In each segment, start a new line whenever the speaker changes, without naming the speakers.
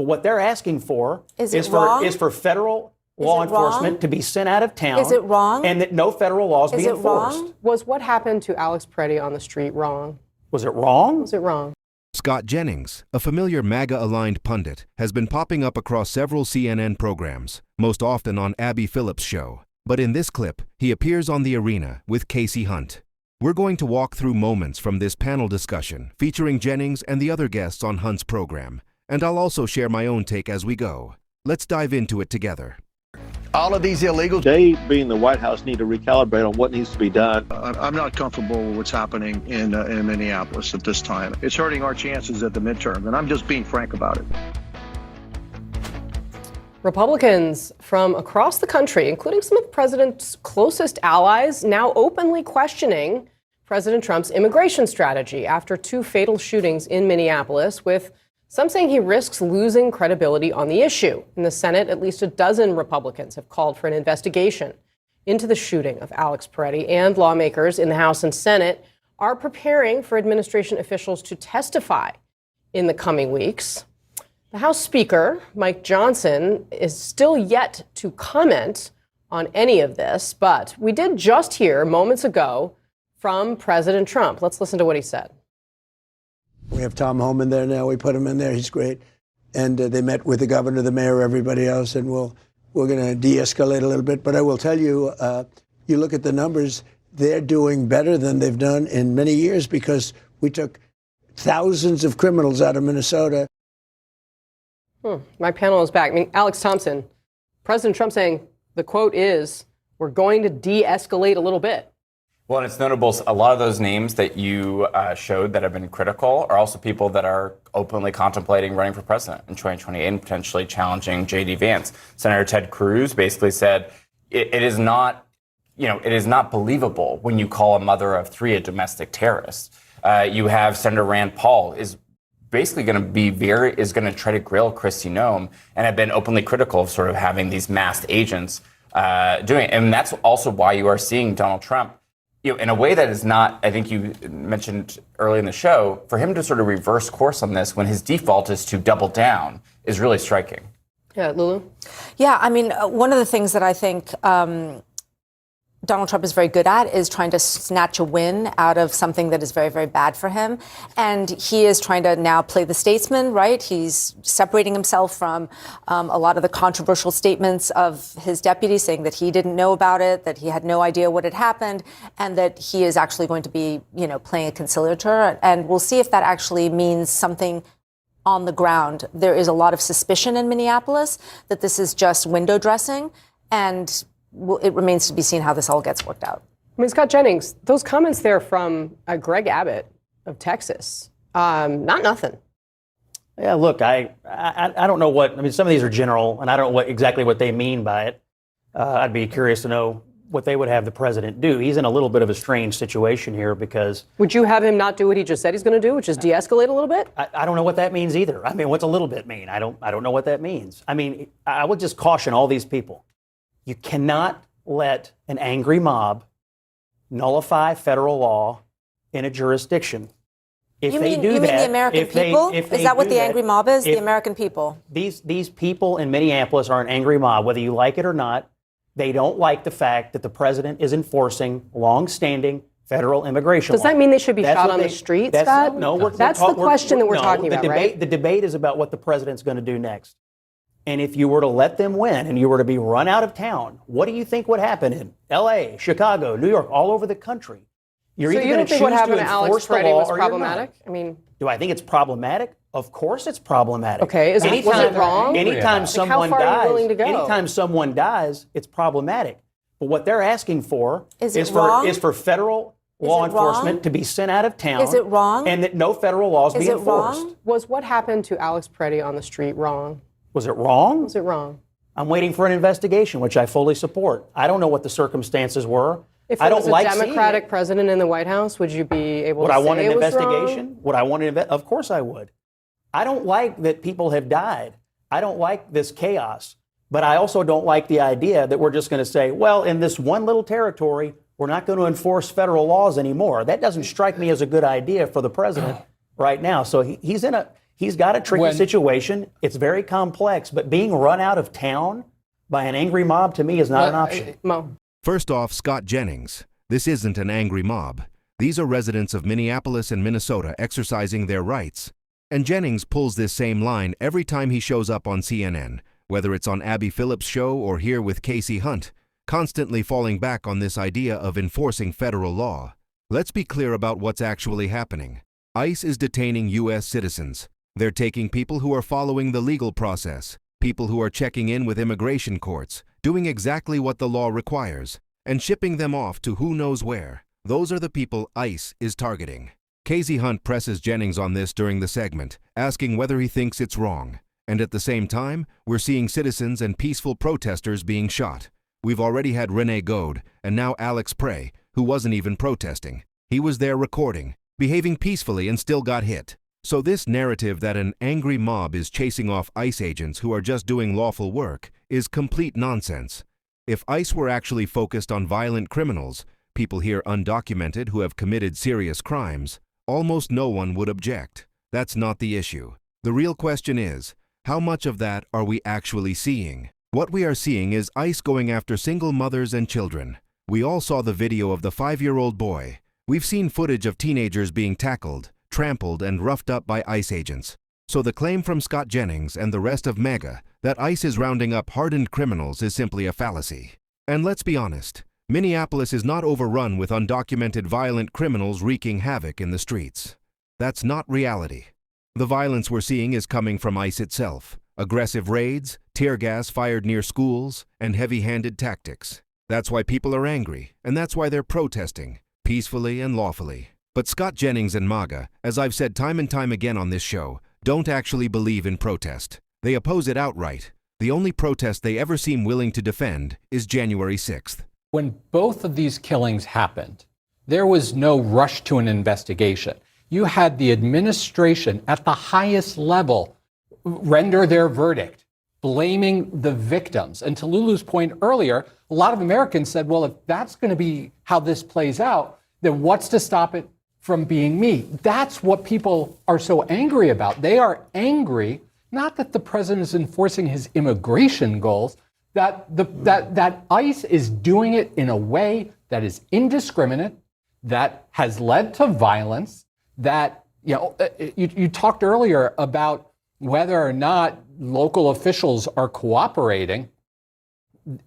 But what they're asking for
is for
federal law enforcement to be sent out of town.
Is it wrong?
And that no federal laws be enforced.
Wrong?
Was what happened to Alex Peretti on the street wrong?
Was it wrong?
Was it wrong?
Scott Jennings, a familiar MAGA-aligned pundit, has been popping up across several CNN programs, most often on Abby Phillips' show. But in this clip, he appears on The Arena with Kasie Hunt. We're going to walk through moments from this panel discussion featuring Jennings and the other guests on Hunt's program. And I'll also share my own take as we go. Let's dive into it together.
All of these illegals.
They, being the White House, need to recalibrate on what needs to be done.
I'm not comfortable with what's happening in Minneapolis at this time. It's hurting our chances at the midterm, and I'm just being frank about it.
Republicans from across the country, including some of the president's closest allies, now openly questioning President Trump's immigration strategy after 2 fatal shootings in Minneapolis, with some saying he risks losing credibility on the issue. In the Senate, at least a dozen Republicans have called for an investigation into the shooting of Alex Peretti, and lawmakers in the House and Senate are preparing for administration officials to testify in the coming weeks. The House Speaker, Mike Johnson, is still yet to comment on any of this, but we did just hear moments ago from President Trump. Let's listen to what he said.
We have Tom Homan there now. We put him in there. He's great. And they met with the governor, the mayor, everybody else, and we're going to de-escalate a little bit. But I will tell you, you look at the numbers, they're doing better than they've done in many years because we took thousands of criminals out of Minnesota.
My panel is back. I mean, Alex Thompson, President Trump saying the quote is, we're going to de-escalate a little bit.
Well, and it's notable, a lot of those names that you showed that have been critical are also people that are openly contemplating running for president in 2028 and potentially challenging J.D. Vance. Senator Ted Cruz basically said it is not believable when you call a mother of 3 a domestic terrorist. You have Senator Rand Paul is basically going to try to grill Kristi Noem and have been openly critical of sort of having these masked agents doing it. And that's also why you are seeing Donald Trump, in a way that is not, I think you mentioned early in the show, for him to sort of reverse course on this when his default is to double down is really striking.
Yeah, Lulu?
Yeah, I mean, one of the things that I think Donald Trump is very good at is trying to snatch a win out of something that is very, very bad for him. And he is trying to now play the statesman, right? He's separating himself from a lot of the controversial statements of his deputy, saying that he didn't know about it, that he had no idea what had happened, and that he is actually going to be, playing a conciliator. And we'll see if that actually means something on the ground. There is a lot of suspicion in Minneapolis that this is just window dressing, and it remains to be seen how this all gets worked out.
I mean, Scott Jennings, those comments there from Greg Abbott of Texas, not nothing.
Yeah, look, I don't know what, some of these are general, and I don't know exactly what they mean by it. I'd be curious to know what they would have the president do. He's in a little bit of a strange situation here because...
Would you have him not do what he just said he's going to do, which is de-escalate a little bit?
I don't know what that means either. What's a little bit mean? I don't know what that means. I would just caution all these people. You cannot let an angry mob nullify federal law in a jurisdiction. If they do that,
you mean the American people? Is that what the angry mob is? The American people?
These people in Minneapolis are an angry mob, whether you like it or not. They don't like the fact that the president is enforcing long-standing federal immigration law.
Does that mean they should be shot on the street, Scott?
No,
that's the question that we're talking about, right?
The debate is about what the president's going to do next. And if you were to let them win and you were to be run out of town, what do you think would happen in L.A., Chicago, New York, all over the country?
So you don't think what happened to Alex Peretti was problematic?
Do I think it's problematic? Of course it's problematic.
Okay, was it wrong?
Anytime someone
how far are you willing to go?
Anytime someone dies, it's problematic. But what they're asking for is for federal law enforcement to be sent out of town.
Is it wrong?
And that no federal laws be enforced.
Wrong? Was what happened to Alex Peretti on the street wrong?
Was it wrong?
Was it wrong?
I'm waiting for an investigation, which I fully support. I don't know what the circumstances were.
If there was a Democratic president in the White House, would you be able to say it was wrong? Would I want an investigation?
Would I want Of course I would. I don't like that people have died. I don't like this chaos. But I also don't like the idea that we're just going to say, well, in this one little territory, we're not going to enforce federal laws anymore. That doesn't strike me as a good idea for the president right now. So he's in He's got a tricky situation. It's very complex, but being run out of town by an angry mob to me is not an option.
Mo.
First off, Scott Jennings. This isn't an angry mob. These are residents of Minneapolis and Minnesota exercising their rights. And Jennings pulls this same line every time he shows up on CNN, whether it's on Abby Phillips' show or here with Kasie Hunt, constantly falling back on this idea of enforcing federal law. Let's be clear about what's actually happening. ICE is detaining U.S. citizens. They're taking people who are following the legal process, people who are checking in with immigration courts, doing exactly what the law requires, and shipping them off to who knows where. Those are the people ICE is targeting. Kasie Hunt presses Jennings on this during the segment, asking whether he thinks it's wrong. And at the same time, we're seeing citizens and peaceful protesters being shot. We've already had Rene Gode, and now Alex Prey, who wasn't even protesting. He was there recording, behaving peacefully, and still got hit. So this narrative that an angry mob is chasing off ICE agents who are just doing lawful work is complete nonsense. If ICE were actually focused on violent criminals, people here undocumented who have committed serious crimes, almost no one would object. That's not the issue. The real question is, how much of that are we actually seeing? What we are seeing is ICE going after single mothers and children. We all saw the video of the 5-year-old boy. We've seen footage of teenagers being tackled, trampled, and roughed up by ICE agents. So the claim from Scott Jennings and the rest of MAGA that ICE is rounding up hardened criminals is simply a fallacy. And let's be honest, Minneapolis is not overrun with undocumented violent criminals wreaking havoc in the streets. That's not reality. The violence we're seeing is coming from ICE itself. Aggressive raids, tear gas fired near schools, and heavy-handed tactics. That's why people are angry, and that's why they're protesting, peacefully and lawfully. But Scott Jennings and MAGA, as I've said time and time again on this show, don't actually believe in protest. They oppose it outright. The only protest they ever seem willing to defend is January 6th.
When both of these killings happened, there was no rush to an investigation. You had the administration at the highest level render their verdict, blaming the victims. And to Lulu's point earlier, a lot of Americans said, well, if that's going to be how this plays out, then what's to stop it from being me? That's what people are so angry about. They are angry, not that the president is enforcing his immigration goals, that ICE is doing it in a way that is indiscriminate, that has led to violence, that, you talked earlier about whether or not local officials are cooperating.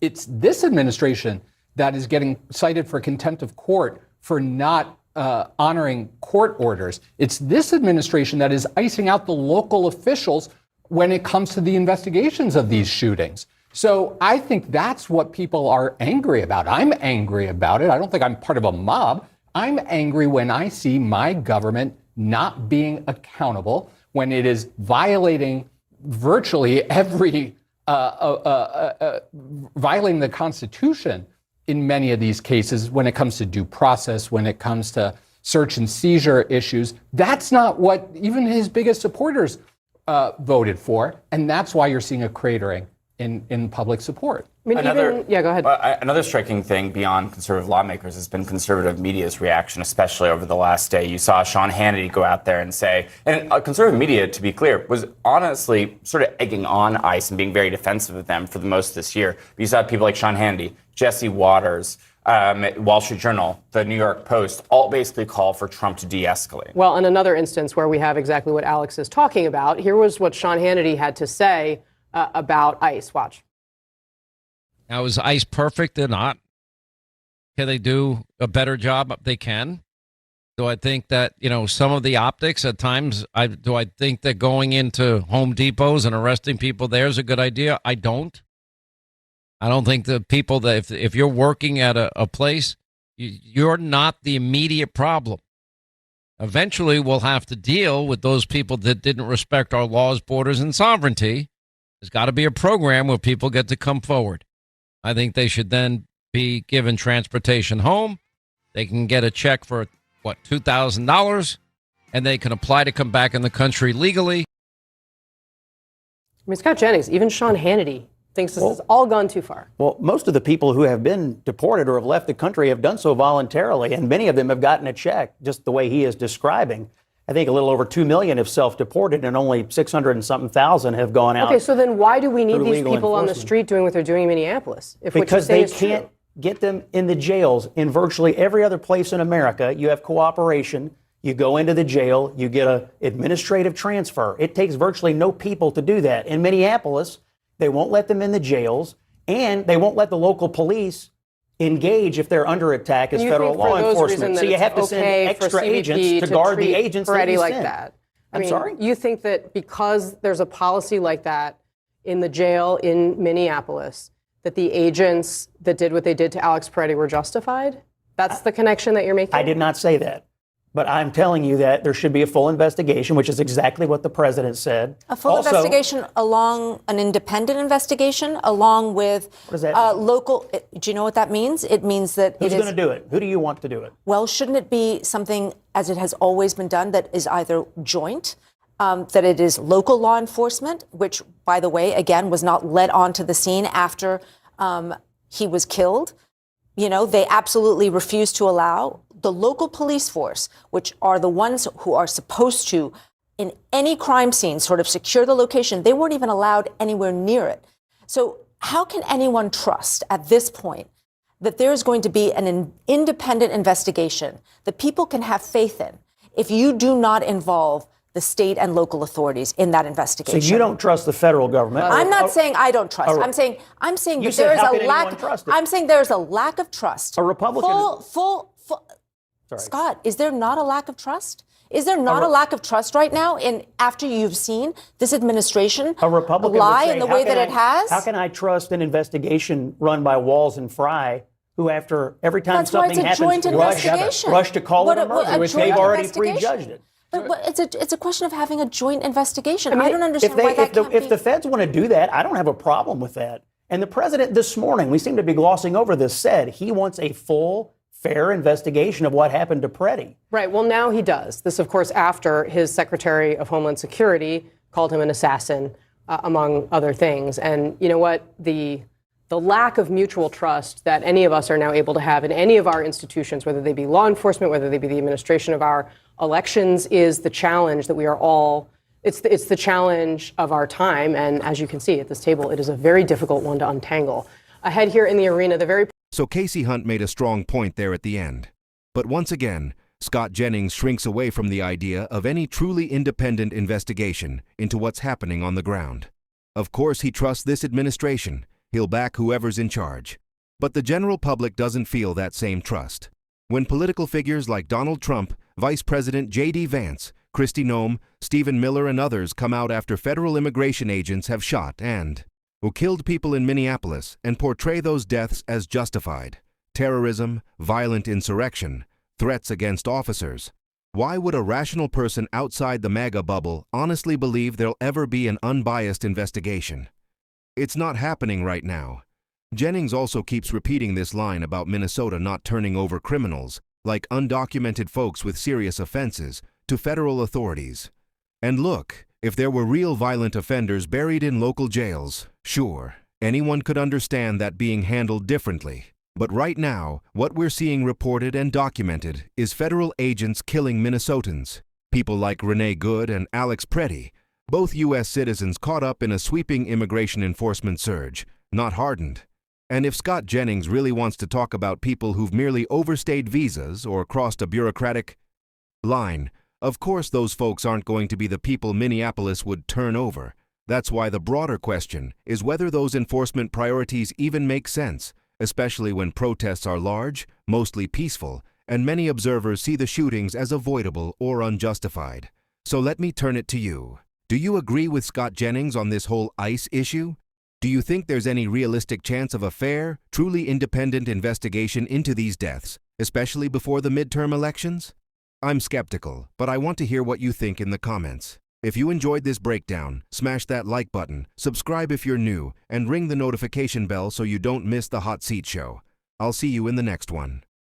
It's this administration that is getting cited for contempt of court for not honoring court orders. It's this administration that is icing out the local officials when it comes to the investigations of these shootings. So I think that's what people are angry about. I'm angry about it. I don't think I'm part of a mob. I'm angry when I see my government not being accountable, when it is violating virtually every, violating the Constitution in many of these cases when it comes to due process, when it comes to search and seizure issues. That's not what even his biggest supporters voted for, and that's why you're seeing a cratering in public support.
I mean, go ahead.
Another striking thing beyond conservative lawmakers has been conservative media's reaction, especially over the last day. You saw Sean Hannity go out there and say, and conservative media, to be clear, was honestly sort of egging on ICE and being very defensive of them for the most this year. But you saw people like Sean Hannity, Jesse Waters, Wall Street Journal, the New York Post, all basically call for Trump to de-escalate.
Well, in another instance where we have exactly what Alex is talking about, here was what Sean Hannity had to say about ICE. Watch.
Now, is ICE perfect? They're not. Can they do a better job? They can. Do I think that, some of the optics at times, do I think that going into Home Depots and arresting people there is a good idea? I don't. I don't think the people that if you're working at a place, you're not the immediate problem. Eventually, we'll have to deal with those people that didn't respect our laws, borders, and sovereignty. There's got to be a program where people get to come forward. I think they should then be given transportation home. They can get a check for, $2,000, and they can apply to come back in the country legally.
I mean, Scott Jennings, even Sean Hannity thinks this has all gone too far.
Well, most of the people who have been deported or have left the country have done so voluntarily, and many of them have gotten a check, just the way he is describing. I think a little over 2 million have self-deported, and only 600 and something thousand have gone out.
Okay, so then why do we need
through
these
legal
people on the
enforcement.
street doing what they're doing in Minneapolis? If what you're
Because
saying
they
is true?
can't get them in the jails. In virtually every other place in America, you have cooperation. You go into the jail, you get an administrative transfer. It takes virtually no people to do that. In Minneapolis, they won't let them in the jails, and they won't let the local police engage if they're under attack as
You
federal
think for
law
those
enforcement.
reasons
So
that
you
it's
have to send
okay for
extra
CBP
agents to guard the
treat
agents
Freddie
that you
like
send.
that. I
I'm
mean,
sorry?
You think that because there's a policy like that in the jail in Minneapolis, that the agents that did what they did to Alex Peretti were justified? That's the connection that you're making?
I did not say that. But I'm telling you that there should be a full investigation, which is exactly what the president said.
A full investigation along an independent investigation, along with
does that mean?
local. Do you know what that means? It means that
Who's
it is.
going to do it? Who do you want to do it?
Well, shouldn't it be something, as it has always been done, that is either joint, that it is local law enforcement, which, by the way, again, was not led onto the scene after he was killed. You know, they absolutely refused to allow the local police force, which are the ones who are supposed to, in any crime scene, sort of secure the location. They weren't even allowed anywhere near it. So how can anyone trust at this point that there is going to be an independent investigation that people can have faith in if you do not involve the state and local authorities in that investigation?
So you don't trust the federal government?
I'm not saying I don't trust. I'm saying
You
that
said,
there is
how
a
can
lack.
anyone trust it?
I'm saying there is a lack of trust.
A Republican.
Full.
Sorry.
Scott, is there not a lack of trust? Is there not a lack of trust right now? After you've seen this administration
A Republican
lie
would say,
in the
how
way
can
that it has?
How can I trust an investigation run by Walls and Fry, who after every time
That's why
something
it's a
happens,
joint investigation.
rush to call it a
What
murder?
joint
They've already
investigation.
prejudged it.
But it's a question of having a joint investigation. I don't understand
If, they,
why that
if, the,
can't
if
be.
the feds want to do that, I don't have a problem with that. And the president this morning, we seem to be glossing over this, said he wants a full, fair investigation of what happened to Peretti.
Right. Well, now he does. This, of course, after his Secretary of Homeland Security called him an assassin, among other things. And you know what? The lack of mutual trust that any of us are now able to have in any of our institutions, whether they be law enforcement, whether they be the administration of our elections, is the challenge that we are all. It's the challenge of our time. And as you can see at this table, it is a very difficult one to untangle. Ahead here in the arena, the very.
So Kasie Hunt made a strong point there at the end. But once again, Scott Jennings shrinks away from the idea of any truly independent investigation into what's happening on the ground. Of course, he trusts this administration. He'll back whoever's in charge. But the general public doesn't feel that same trust. When political figures like Donald Trump, Vice President J.D. Vance, Kristi Noem, Stephen Miller, and others come out after federal immigration agents have shot and who killed people in Minneapolis and portray those deaths as justified. Terrorism, violent insurrection, threats against officers. Why would a rational person outside the MAGA bubble honestly believe there'll ever be an unbiased investigation? It's not happening right now. Jennings also keeps repeating this line about Minnesota not turning over criminals, like undocumented folks with serious offenses, to federal authorities. And look, if there were real violent offenders buried in local jails, sure, anyone could understand that being handled differently. But right now, what we're seeing reported and documented is federal agents killing Minnesotans. People like Renee Good and Alex Peretti, both U.S. citizens caught up in a sweeping immigration enforcement surge, not hardened. And if Scott Jennings really wants to talk about people who've merely overstayed visas or crossed a bureaucratic line, of course those folks aren't going to be the people Minneapolis would turn over. That's why the broader question is whether those enforcement priorities even make sense, especially when protests are large, mostly peaceful, and many observers see the shootings as avoidable or unjustified. So let me turn it to you. Do you agree with Scott Jennings on this whole ICE issue? Do you think there's any realistic chance of a fair, truly independent investigation into these deaths, especially before the midterm elections? I'm skeptical, but I want to hear what you think in the comments. If you enjoyed this breakdown, smash that like button, subscribe if you're new, and ring the notification bell so you don't miss the Hot Seat Show. I'll see you in the next one.